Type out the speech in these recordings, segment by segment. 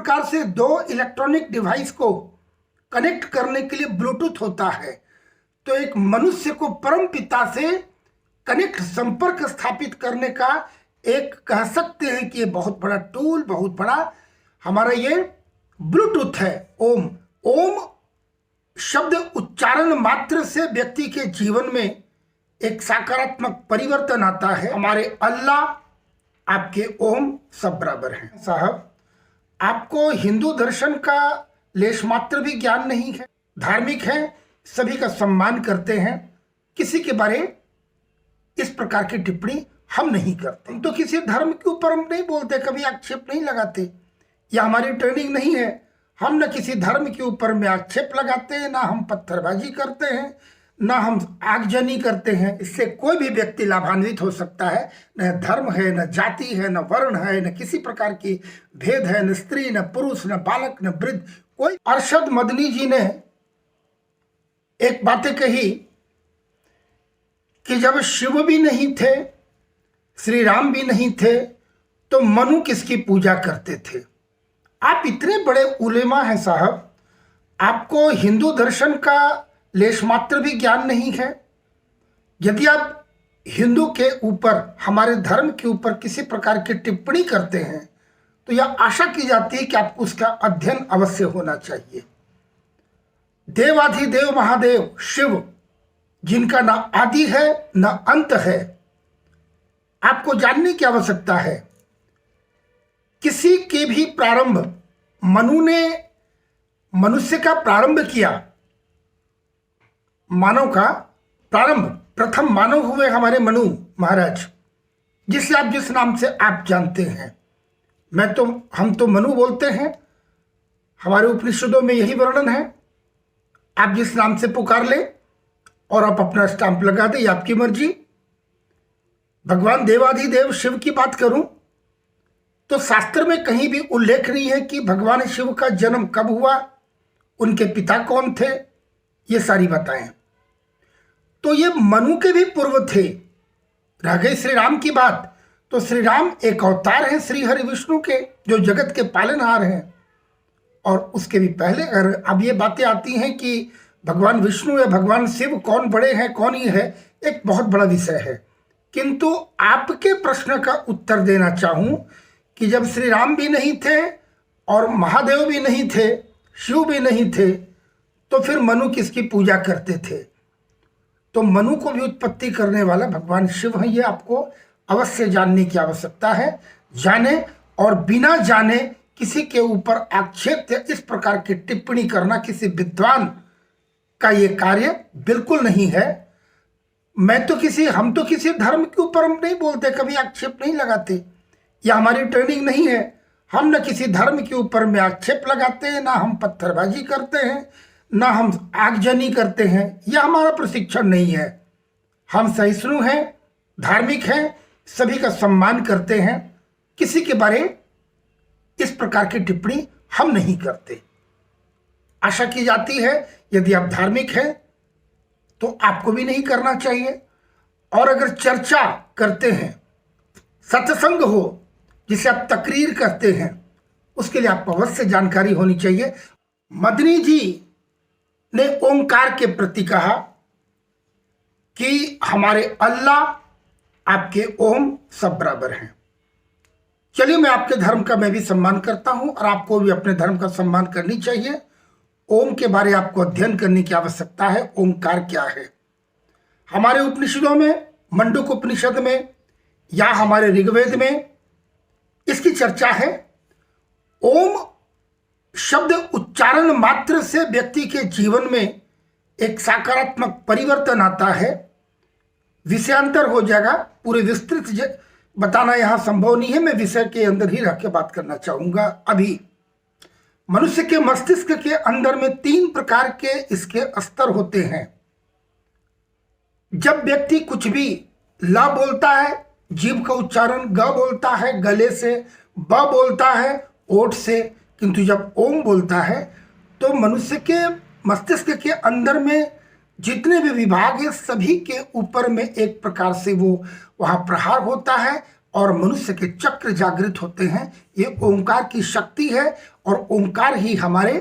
प्रकार से दो इलेक्ट्रॉनिक डिवाइस को कनेक्ट करने के लिए ब्लूटूथ होता है, तो एक मनुष्य को परम पिता से कनेक्ट संपर्क स्थापित करने का एक कह सकते हैं कि ये बहुत बड़ा टूल, बहुत बड़ा हमारा ये ब्लूटूथ है। ओम। ओम शब्द उच्चारण मात्र से व्यक्ति के जीवन में एक सकारात्मक परिवर्तन आता है। हमारे अल्लाह आपके ओम सब बराबर हैं। साहब, आपको हिंदू दर्शन का लेश मात्र भी ज्ञान नहीं है। धार्मिक है, सभी का सम्मान करते हैं, किसी के बारे इस प्रकार की टिप्पणी हम नहीं करते। तो किसी धर्म के ऊपर हम नहीं बोलते, कभी आक्षेप नहीं लगाते, या हमारी ट्रेनिंग नहीं है। हम न किसी धर्म के ऊपर में आक्षेप लगाते हैं, ना हम पत्थरबाजी करते हैं, ना हम आगजनी करते हैं। इससे कोई भी व्यक्ति लाभान्वित हो सकता है। न धर्म है, न जाति है, न वर्ण है, न किसी प्रकार की भेद है, न स्त्री, न पुरुष, न बालक, न वृद्ध कोई। अरशद मदनी जी ने एक बातें कही कि जब शिव भी नहीं थे, श्री राम भी नहीं थे, तो मनु किसकी पूजा करते थे। आप इतने बड़े उलेमा हैं साहब, आपको हिंदू दर्शन का लेश मात्र भी ज्ञान नहीं है। यदि आप हिंदू के ऊपर, हमारे धर्म के ऊपर किसी प्रकार की टिप्पणी करते हैं, तो यह आशा की जाती है कि आपको उसका अध्ययन अवश्य होना चाहिए। देवाधिदेव महादेव शिव, जिनका न आदि है न अंत है, आपको जानने की आवश्यकता है। किसी के भी प्रारंभ, मनु ने मनुष्य का प्रारंभ किया, मानव का प्रारंभ, प्रथम मानव हुए हमारे मनु महाराज, जिसे आप जिस नाम से आप जानते हैं। हम तो मनु बोलते हैं, हमारे उपनिषदों में यही वर्णन है। आप जिस नाम से पुकार ले और आप अपना स्टैंप लगा दे, आपकी मर्जी। भगवान देवाधिदेव शिव की बात करूं तो शास्त्र में कहीं भी उल्लेख नहीं है कि भगवान शिव का जन्म कब हुआ, उनके पिता कौन थे, ये सारी बताएं। तो ये मनु के भी पूर्व थे। रह गई श्री राम की बात, तो श्री राम एक अवतार हैं श्री हरि विष्णु के, जो जगत के पालनहार हैं। और उसके भी पहले अगर अब ये बातें आती हैं कि भगवान विष्णु या भगवान शिव कौन बड़े हैं कौन ही है, एक बहुत बड़ा विषय है। किंतु आपके प्रश्न का उत्तर देना चाहूं कि जब श्री राम भी नहीं थे और महादेव भी नहीं थे, शिव भी नहीं थे, तो फिर मनु किसकी पूजा करते थे। तो मनु को भी उत्पत्ति करने वाला भगवान शिव हैं। ये आपको अवश्य जानने की आवश्यकता है। जाने और बिना जाने किसी के ऊपर आक्षेप या इस प्रकार की टिप्पणी करना किसी विद्वान का ये कार्य बिल्कुल नहीं है। हम तो किसी धर्म के ऊपर हम नहीं बोलते, कभी आक्षेप नहीं लगाते, या हमारी ट्रेनिंग नहीं है। हम न किसी धर्म के ऊपर में आक्षेप लगाते हैं, ना हम पत्थरबाजी करते हैं, ना हम आगजनी करते हैं, यह हमारा प्रशिक्षण नहीं है। हम सहिष्णु हैं, धार्मिक हैं, सभी का सम्मान करते हैं, किसी के बारे इस प्रकार की टिप्पणी हम नहीं करते। आशा की जाती है यदि आप धार्मिक हैं तो आपको भी नहीं करना चाहिए। और अगर चर्चा करते हैं, सत्संग हो जिसे आप तकरीर करते हैं, उसके लिए आपको अवश्य जानकारी होनी चाहिए। मदनी जी ने ओंकार के प्रति कहा कि हमारे अल्लाह आपके ओम सब बराबर हैं। चलिए, मैं आपके धर्म का मैं भी सम्मान करता हूं और आपको भी अपने धर्म का सम्मान करनी चाहिए। ओम के बारे आपको अध्ययन करने की आवश्यकता है। ओंकार क्या है? हमारे उपनिषदों में, मंडूक उपनिषद में या हमारे ऋग्वेद में इसकी चर्चा है। ओम शब्द उच्चारण मात्र से व्यक्ति के जीवन में एक सकारात्मक परिवर्तन आता है। विषयांतर हो जाएगा, पूरे विस्तृत बताना यहां संभव नहीं है। मैं विषय के अंदर ही रह के बात करना चाहूंगा। अभी मनुष्य के मस्तिष्क के अंदर में 3 प्रकार के इसके स्तर होते हैं। जब व्यक्ति कुछ भी ला बोलता है, जीभ का उच्चारण ग बोलता है गले से, ब बोलता है ओठ से, किंतु जब ओम बोलता है तो मनुष्य के मस्तिष्क के अंदर में जितने भी विभाग हैं सभी के ऊपर में एक प्रकार से वो वहाँ प्रहार होता है और मनुष्य के चक्र जागृत होते हैं। ये ओंकार की शक्ति है और ओंकार ही हमारे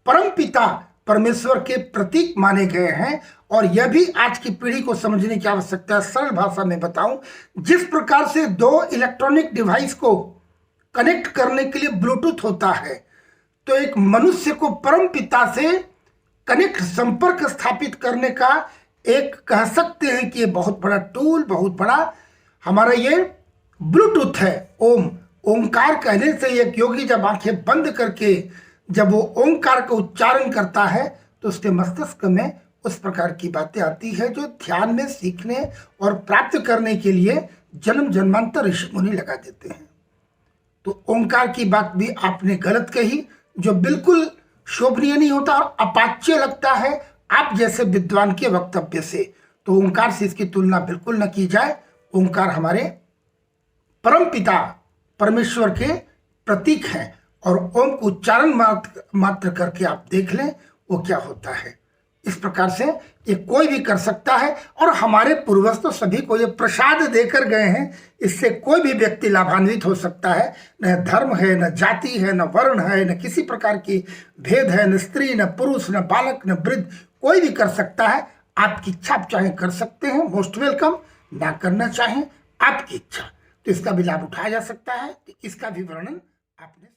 परमपिता परमेश्वर के प्रतीक माने गए हैं। और यह भी आज की पीढ़ी को समझने की आवश्यकता है। सरल भाषा में बताऊं, जिस प्रकार से दो इलेक्ट्रॉनिक डिवाइस को कनेक्ट करने के लिए ब्लूटूथ होता है, तो एक मनुष्य को परम पिता से कनेक्ट, संपर्क स्थापित करने का एक कह सकते हैं कि ये बहुत बड़ा टूल, बहुत बड़ा हमारा ये ब्लूटूथ है। ओंकार कहने से एक योगी जब आंखें बंद करके जब वो ओंकार का उच्चारण करता है तो उसके मस्तिष्क में उस प्रकार की बातें आती है जो ध्यान में सीखने और प्राप्त करने के लिए जन्म जन्मांतर ऋषि मुनि लगा देते हैं। तो ओंकार की बात भी आपने गलत कही, जो बिल्कुल शोभनीय नहीं होता, अपाच्य लगता है आप जैसे विद्वान के वक्तव्य से। तो ओंकार से इसकी तुलना बिल्कुल न की जाए। ओंकार हमारे परम पिता परमेश्वर के प्रतीक हैं और ओम को उच्चारण मात्र करके आप देख लें वो क्या होता है। इस प्रकार से ये कोई भी कर सकता है और हमारे पूर्वज तो सभी को ये प्रसाद देकर गए हैं। इससे कोई भी व्यक्ति लाभान्वित हो सकता है। न धर्म है, न जाति है, न वर्ण है, न किसी प्रकार की भेद है, न स्त्री, न पुरुष, न बालक, न वृद्ध, कोई भी कर सकता है। आपकी इच्छा आप चाहे कर सकते हैं, मोस्ट वेलकम। ना करना चाहें आपकी इच्छा, तो इसका भी लाभ उठाया जा सकता है। इसका भी वर्णन आपने